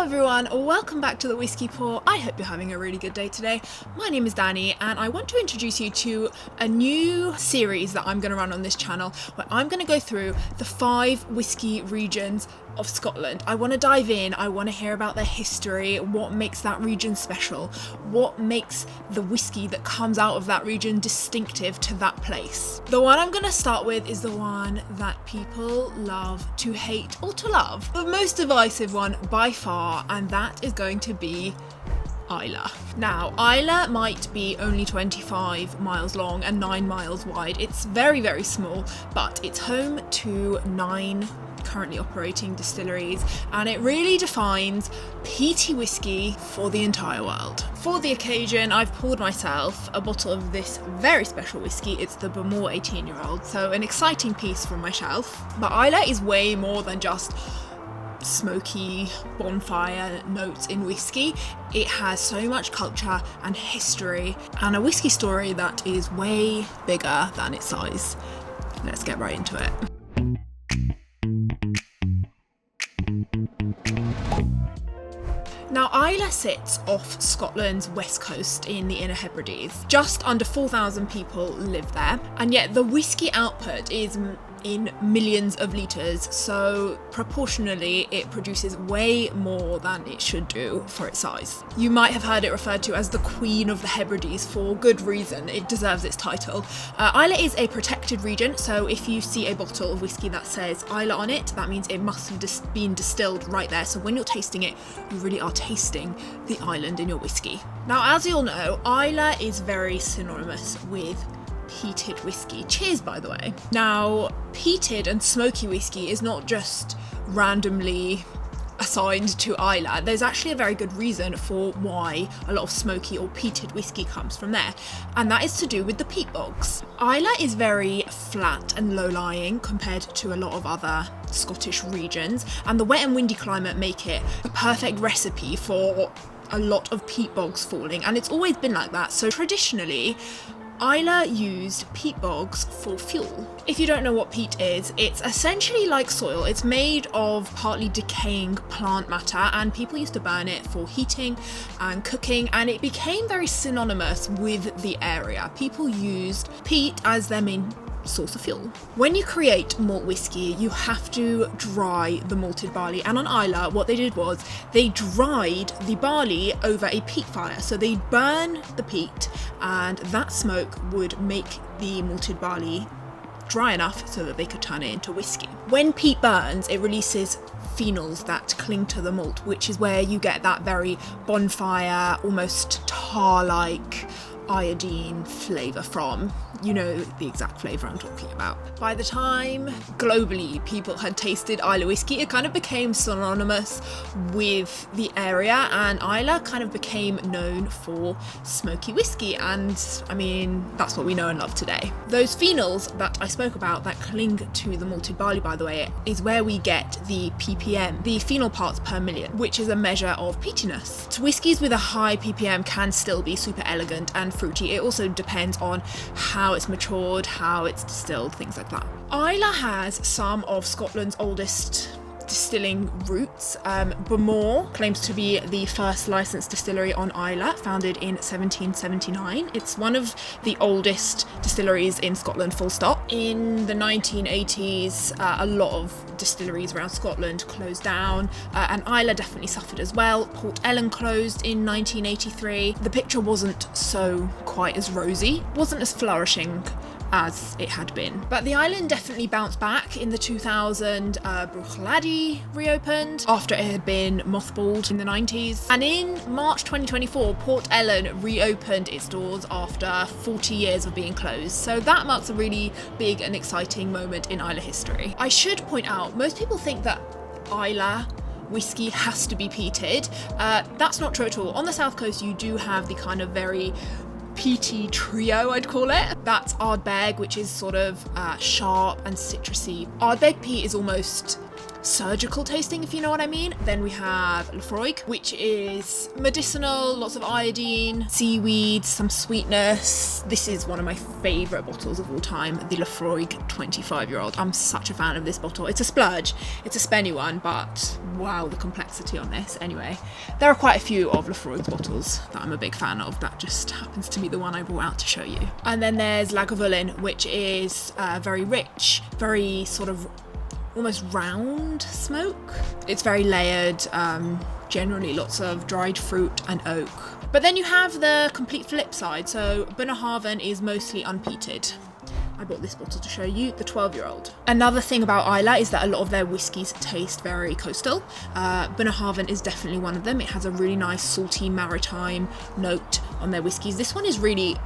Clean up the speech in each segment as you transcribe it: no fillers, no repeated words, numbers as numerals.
everyone, welcome back to the Whiskey Pour. I hope you're having a really good day today. My name is Danny and I want to introduce you to a new series that I'm going to run on this channel where I'm going to go through the 5 whiskey regions of Scotland. I want to dive in, I want to hear about their history, what makes that region special, what makes the whiskey that comes out of that region distinctive to that place. The one I'm going to start with is the one that people love to hate or to love, the most divisive one by far, and that is going to be Islay. Now, Islay might be only 25 miles long and 9 miles wide. It's very, very small, but it's home to 9 currently operating distilleries, and it really defines peaty whiskey for the entire world. For the occasion, I've poured myself a bottle of this very special whiskey. It's the Bowmore 18-year-old, so an exciting piece from my shelf. But Islay is way more than just smoky bonfire notes in whiskey. It has so much culture and history and a whiskey story that is way bigger than its size. Let's get right into it. Now, Islay sits off Scotland's west coast in the Inner Hebrides. Just under 4,000 people live there, and yet the whiskey output is in millions of litres, so proportionally it produces way more than it should do for its size. You might have heard it referred to as the Queen of the Hebrides for good reason. It deserves its title. Islay is a protected region, so if you see a bottle of whiskey that says Islay on it, that means it must have been distilled right there, so when you're tasting it, you really are tasting the island in your whiskey. Now, as you all know, Islay is very synonymous with peated whiskey. Cheers, by the way. Now, peated and smoky whiskey is not just randomly assigned to Islay. There's actually a very good reason for why a lot of smoky or peated whiskey comes from there, and that is to do with the peat bogs. Islay is very flat and low-lying compared to a lot of other Scottish regions, and the wet and windy climate make it a perfect recipe for a lot of peat bogs falling, and it's always been like that. So traditionally, Islay used peat bogs for fuel. If you don't know what peat is, it's essentially like soil. It's made of partly decaying plant matter, and people used to burn it for heating and cooking, and it became very synonymous with the area. People used peat as their main source of fuel. When you create malt whiskey, you have to dry the malted barley, and on Islay what they did was they dried the barley over a peat fire. So they burn the peat, and that smoke would make the malted barley dry enough so that they could turn it into whiskey. When peat burns, it releases phenols that cling to the malt, which is where you get that very bonfire, almost tar-like iodine flavour from. You know the exact flavour I'm talking about. By the time globally people had tasted Islay whiskey, it kind of became synonymous with the area, and Islay kind of became known for smoky whiskey, and I mean, that's what we know and love today. Those phenols that I spoke about that cling to the malted barley, by the way, is where we get the ppm, the phenol parts per million, which is a measure of peatiness. So whiskies with a high ppm can still be super elegant and fruity. It also depends on how it's matured, how it's distilled, things like that. Islay has some of Scotland's oldest distilling routes. Bowmore claims to be the first licensed distillery on Islay, founded in 1779. It's one of the oldest distilleries in Scotland, full stop. In the 1980s, a lot of distilleries around Scotland closed down, and Islay definitely suffered as well. Port Ellen closed in 1983. The picture wasn't so quite as rosy, wasn't as flourishing as it had been. But the island definitely bounced back. In the 2000, Bruichladdich reopened after it had been mothballed in the 90s. And in March 2024, Port Ellen reopened its doors after 40 years of being closed. So that marks a really big and exciting moment in Islay history. I should point out, most people think that Islay whiskey has to be peated. That's not true at all. On the south coast, you do have the kind of very peaty trio, I'd call it. That's Ardbeg, which is sort of sharp and citrusy. Ardbeg peat is almost surgical tasting, if you know what I mean. Then we have Lefroy, which is medicinal, lots of iodine, seaweed, some sweetness. This is one of my favourite bottles of all time, the Lefroy 25-year-old. I'm such a fan of this bottle. It's a splurge, it's a spenny one, but wow, the complexity on this. Anyway, there are quite a few of Lefroy's bottles that I'm a big fan of. That just happens to be the one I brought out to show you. And then there's Lagavulin, which is very rich, very sort of almost round smoke. It's very layered, generally lots of dried fruit and oak. But then you have the complete flip side. So Bunnahabhain is mostly unpeated. I bought this bottle to show you, the 12-year-old. Another thing about Islay is that a lot of their whiskies taste very coastal. Bunnahabhain is definitely one of them. It has a really nice salty maritime note on their whiskies. This one is really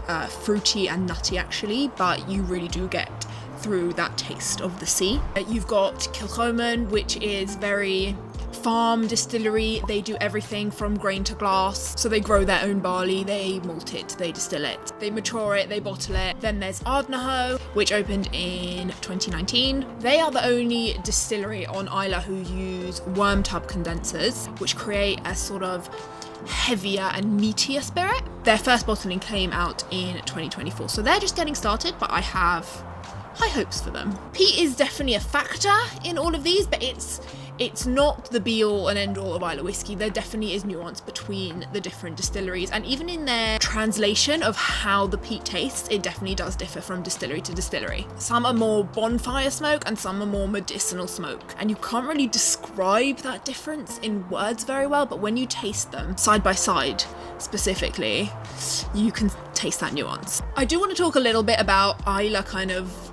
fruity and nutty actually, but you really do get through that taste of the sea. You've got Kilchoman, which is very farm distillery. They do everything from grain to glass. So they grow their own barley, they malt it, they distill it, they mature it, they bottle it. Then there's Ardbeg, which opened in 2019. They are the only distillery on Islay who use worm tub condensers, which create a sort of heavier and meatier spirit. Their first bottling came out in 2024. So they're just getting started, but I have high hopes for them. Peat is definitely a factor in all of these, but it's not the be-all and end-all of Islay whiskey. There definitely is nuance between the different distilleries, and even in their translation of how the peat tastes, it definitely does differ from distillery to distillery. Some are more bonfire smoke and some are more medicinal smoke, and you can't really describe that difference in words very well, but when you taste them side by side specifically, you can taste that nuance. I do want to talk a little bit about Islay kind of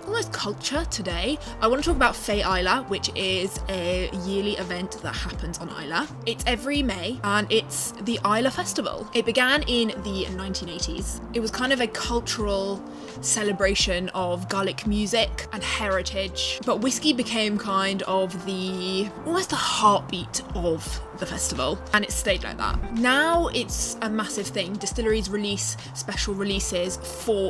almost culture today. I want to talk about Fèis Islay, which is a yearly event that happens on Islay. It's every May and it's the Islay Festival. It began in the 1980s. It was kind of a cultural celebration of Gaelic music and heritage, but whiskey became kind of almost the heartbeat of the festival, and it stayed like that. Now it's a massive thing. Distilleries release special releases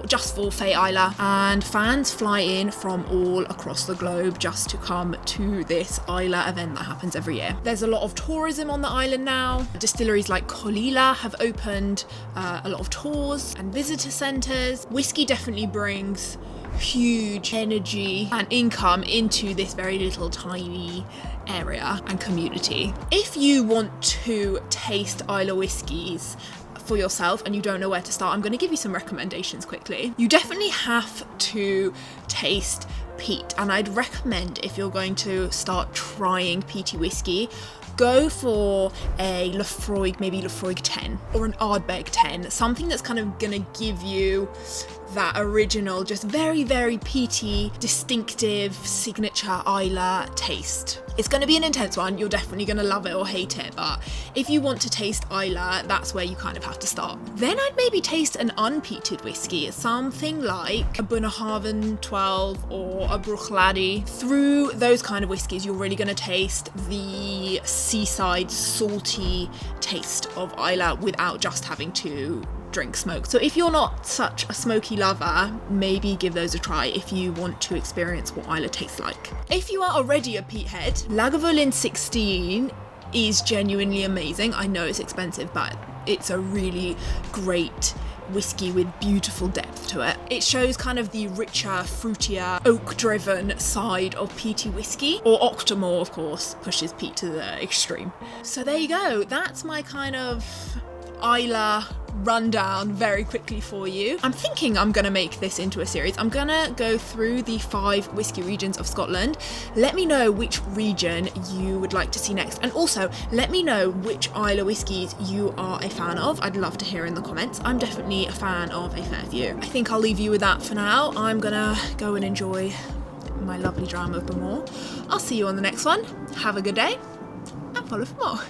just for Fèis Islay, and fans fly in from all across the globe just to come to this Islay event that happens every year. There's a lot of tourism on the island now. Distilleries like Colila have opened a lot of tours and visitor centres. Whiskey definitely brings huge energy and income into this very little tiny area and community. If you want to taste Islay whiskies for yourself and you don't know where to start, I'm going to give you some recommendations quickly. You definitely have to taste peat, and I'd recommend, if you're going to start trying peaty whiskey, go for a Lefroy, maybe Lefroy 10 or an Ardbeg 10, something that's kind of gonna give you that original, just very, very peaty, distinctive, signature Islay taste. It's going to be an intense one. You're definitely going to love it or hate it, but if you want to taste Islay, that's where you kind of have to start. Then I'd maybe taste an unpeated whiskey, something like a Bunnahabhain 12 or a Bruichladdich. Through those kind of whiskies, you're really going to taste the seaside, salty taste of Islay without just having to drink smoke. So if you're not such a smoky lover, maybe give those a try if you want to experience what Islay tastes like. If you are already a peat head, Lagavulin 16 is genuinely amazing. I know it's expensive, but it's a really great whiskey with beautiful depth to it. It shows kind of the richer, fruitier, oak-driven side of peaty whiskey, or Octomore, of course, pushes peat to the extreme. So there you go. That's my kind of Islay rundown very quickly for you. I'm thinking I'm gonna make this into a series. I'm gonna go through the 5 whiskey regions of Scotland. Let me know which region you would like to see next, and also let me know which Islay whiskies you are a fan of. I'd love to hear in the comments. I'm definitely a fan of a fair few. I think I'll leave you with that for now. I'm gonna go and enjoy my lovely dram of Bowmore. I'll see you on the next one. Have a good day and follow for more.